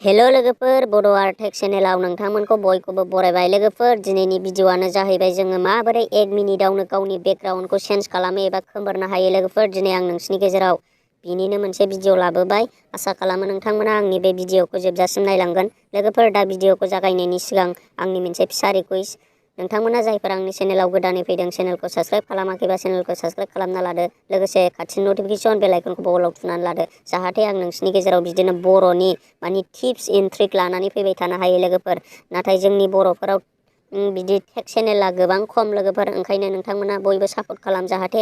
Hello लोगोफोर बड' art tech चेनेलाव नोंथांमोनखौ बयखौबो बरायबाय। लोगोफोर दिनैनि भिडिअआनो जाहैबाय जोङो माबोरै 1 मिनिटावनो गावनि बेकग्राउन्डखौ चेन्ज खालामो एबा खोमोरनो हायो। लोगोफोर दिनै आं नोंसिनि गेजेराव बिनिनो मोनसे भिडिअ लाबोबाय। आसा खालामो नोंथांमोना आंनि बे भिडिअखौ जोबजासिम नायलांगोन। लोगोफोर दा भिडिअखौ जागायनायनि सिगां आंनि मोनसे फिसा रिकुवेस्ट, नोंथांमोना जायफोर आंनि चेनेलाव गोदानै फैदों चेनेलखौ साबस्क्राइब खालामाखैबा चेनेलखौ साबस्क्राइब खालामना लादो। लोगोसे खाथिनि नटिफिकेसन बेल आइकनखौ अलाव थुनानै लादो, जाहाथे आं नोंसिनि गेजेराव बिदिनो बर'नि टिप्स इन ट्रिक लानानै फैबाय थानो हायो। लोगोफोर नाथाय जोंनि बर'फोराव बिदि टेक चेनेला गोबां खम लोगोफोर, ओंखायनो नोंथांमोना बयबो सापर्ट खालाम, जाहाथे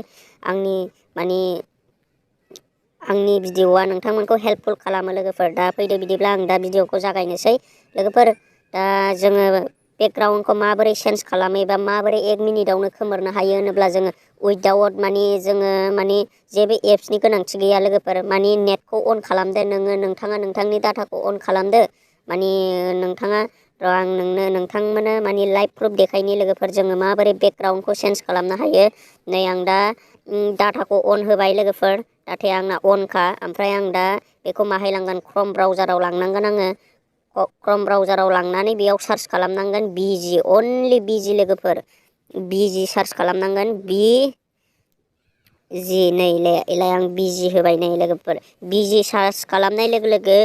आंनि भिडिअआ नोंथांमोनखौ हेल्पफुल खालामो। लोगोफोर दा फैदो बिदिब्ला आं दा भिडिअखौ जागायनोसै। लोगोफोर दा जोङो बेकग्राउन्डखौ माबोरै चेन्ज खालामो एबा माबोरै 1 मिनिटावनो खोमोरनो हायो होनोब्ला जोङो उइदाउट जोङो जेबो एप्सनि गोनांथि गैया। लोगोफोर नेटखौ अन खालामदो, नोंथाङा नोंथांनि डाटाखौ अन खालामदो। नोंथाङा आं नोंथांमोननो लाइभ प्रुफ देखायनि। लोगोफोर जोङो माबोरै बेकग्राउन्डखौ चेन्ज खालामनो हायो। नै आं दा डाटाखौ अन होबाय। लोगोफोर डाटाया आंना अनखा, ओमफ्राय आं दा बेखौ माहाय लांगोन, क्रम ब्राउजाराव लांनांगोन। आङो क्रम ब्राउजाराव लांनानै बेयाव सार्च खालामनांगोन बिजि, अनलि बिजि। लोगोफोर बिजि सार्च खालामनांगोन, बिजि। नैलाय आं बिजि होबाय। नै लोगोफोर बिजि सार्च खालामनाय लोगो लोगो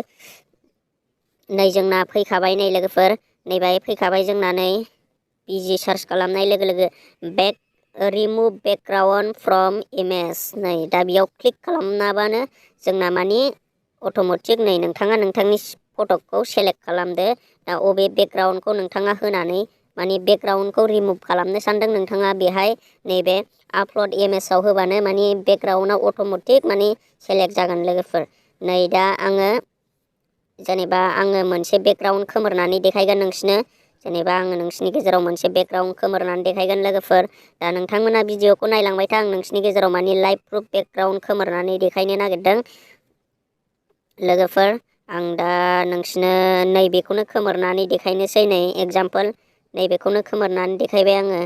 नै जोंना फैखाबाय। नै लोगोफोर नैबाय फैखाबाय जोंना। नै बिजि सार्च खालामनाय लोगो लोगो रिमुभ बेकग्राउन्ड फ्रम इमेज, नै दा बेयाव क्लिक खालामनाबानो जोंना अट'मेटिक नै नोंथाङा नोंथांनि फटकखौ सेलेक्ट खालामदो। दा अबे बेकग्राउन्डखौ नोंथाङा होनानै बेकग्राउन्डखौ रिमुभ खालामनो सानदों, नोंथाङा बेहाय नैबे आपल'ड इमेजाव होबानो बेकग्राउन्डआ अट'मेटिक सेलेक्ट जागोन। लोगोफोर नै दा आङो मोनसे बेकग्राउन्ड खोमोरनानै देखायगोन नोंसिनो। आङो नोंसिनि गेजेराव मोनसे बेकग्राउन्ड खोमोरनानै देखायगोन। लोगोफोर दा नोंथांमोना भिडिअखौ नायलांबाय था, आं नोंसिनि गेजेराव लाइभ प्रुफ बेकग्राउन्ड खोमोरनानै देखायनो नागिरदों। लोगोफोर आं दा नोंसिनो नैबेखौनो खोमोरनानै देखायनोसै। नै एग्जाम्पोल, नैबेखौनो खोमोरनानै देखायबाय आङो।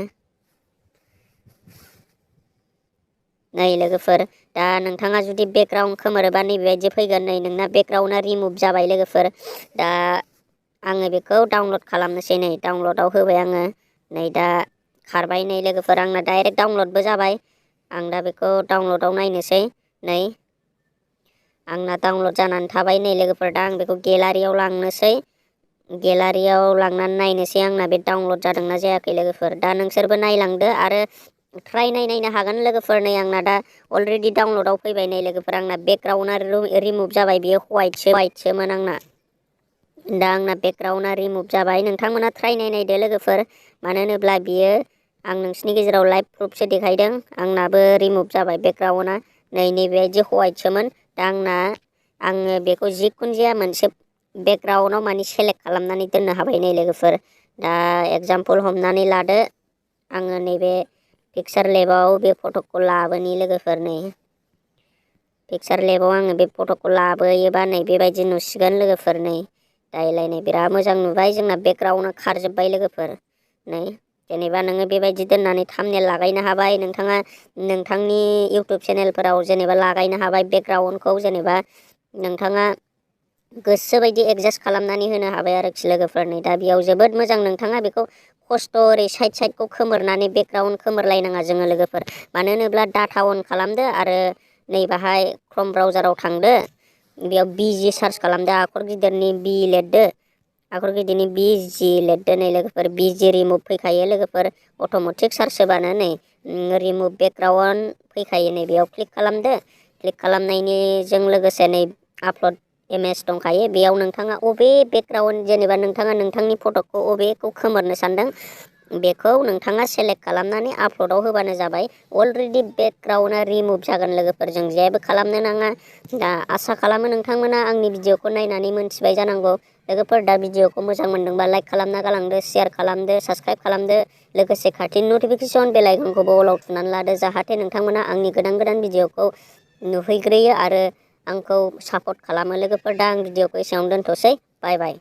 नै लोगोफोर दा नोंथाङा जुदि बेकग्राउन्ड खोमोरोबा नैबेबायदि फैगोन। नै नोंना बेकग्राउन्डआ रिमुभ जाबाय। लोगोफोर दा आङो बेखौ डाउनलड खालामनोसै। नै डाउनलडआव होबाय आङो। नै दा खारबाय। नै लोगोफोर आंना डाइरेक्ट डाउनलडबो जाबाय। आं दा बेखौ डाउनलडआव नायनोसै। नै आंना डाउनलड जानानै थाबाय। नै लोगोफोर दा आं बेखौ गेलारियाव लांनोसै। गेलारियाव लांनानै नायनोसै आंना बे डाउनलड जादोंना जायाखै। लोगोफोर दा नोंसोरबो नायलांदो आरो ट्राइ नायनो हागोन। लोगोफोर नै आंना दा अलरेडि डाउनलडआव फैबाय। नै लोगोफोर आंना बेकग्राउन्डआ रिमुभ जाबाय। बेयो हवाइटसोमोन आंना। दा आंना बेकग्राउन्डआ रिमुभ जाबाय। नोंथांमोना ट्राइ नायदो लोगोफोर, मानो होनोब्ला बियो आं नोंसिनि गेजेराव लाइभ प्रुफसो देखायदों। आंनाबो रिमुभ जाबाय बेकग्राउन्डआ। नैबेबायदि हवाइटसोमोन। दा आङो बेखौ जिखुनु जाया मोनसे बेकग्राउन्डआव सेलेक्ट खालामनानै दोननो हाबाय। नै लोगोफोर दा एग्जाम्पोल हमनानै लादो, आङो नैबे पिक्सार लेबाव बे फटकखौ लाबोनि। लोगोफोर नै पिक्सार लेबाव आङो बे फटकखौ लाबोयोबा नै बेबायदि नुसिगोन। लोगोफोर नै दायलायनाय बिराद मोजां नुबाय। जोंना बेकग्राउन्डआ खारजोब्बाय। लोगोफोर नै नोङो बेबायदि दोननानै थाम्बनेल लागायनो हाबाय। नोंथाङा नोंथांनि इउटुब चेनेलफोराव लागायनो हाबाय बेकग्राउन्डखौ। नोंथाङा गोसोबायदि एडजास्ट खालामनानै होनो हाबाय आरोखि। लोगोफोर नै दा बेयाव जोबोद मोजां। नोंथाङा बेखौ खस्थ' ओरै साइडखौ खोमोरनानै बेकग्राउन्ड खोमोरलायनाङा जोङो। लोगोफोर मानो होनोब्ला डाटा अन खालामदो आरो नैबाहाय क्रम ब्राउजाराव थांदो, बेयाव बिजि सार्च खालामदो, आखर गिदिरनि बि लिरदो, आखर गिदिरनि बिजि लिरदो। नै लोगोफोर बिजि रिमुभ फैखायो। लोगोफोर अट'मेटिक सार्च होबानो नै रिमुभ बेकग्राउन्ड फैखायो। नै बेयाव क्लिक खालामदो। क्लिक खालामनायनिजों लोगोसे नै आपल'ड इमेज दंखायो। बेयाव नोंथाङा अबे बेकग्राउन्ड नोंथाङा नोंथांनि फटकखौ अबेखौ खोमोरनो सानदों, बेखौ नोंथाङा सेलेक्ट खालामनानै आपल'डआव होबानो जाबाय। अलरेडि बेकग्राउन्डआ रिमुभ जागोन। लोगोफोर जों जेबो खालामनो नाङा। दा आसा खालामो नोंथांमोना आंनि भिडिअखौ नायनानै मोनथिबाय जानांगौ। लोगोफोर दा भिडिअखौ मोजां मोनदोंबा लाइक खालामना गालांदो, शेयार खालामदो, साबस्क्राइब खालामदो। लोगोसे खाथिनि नटिफिकेसन बेल आइकनखौबो अलाव थुनानै लादो, जाहाथे नोंथांमोना आंनि गोदान भिडिअखौ नुहैग्रोयो आरो आंखौ सापर्ट खालामो। लोगोफोर दा आं भिडिअखौ एसेयावनो दोनथ'सै। बाय बाय।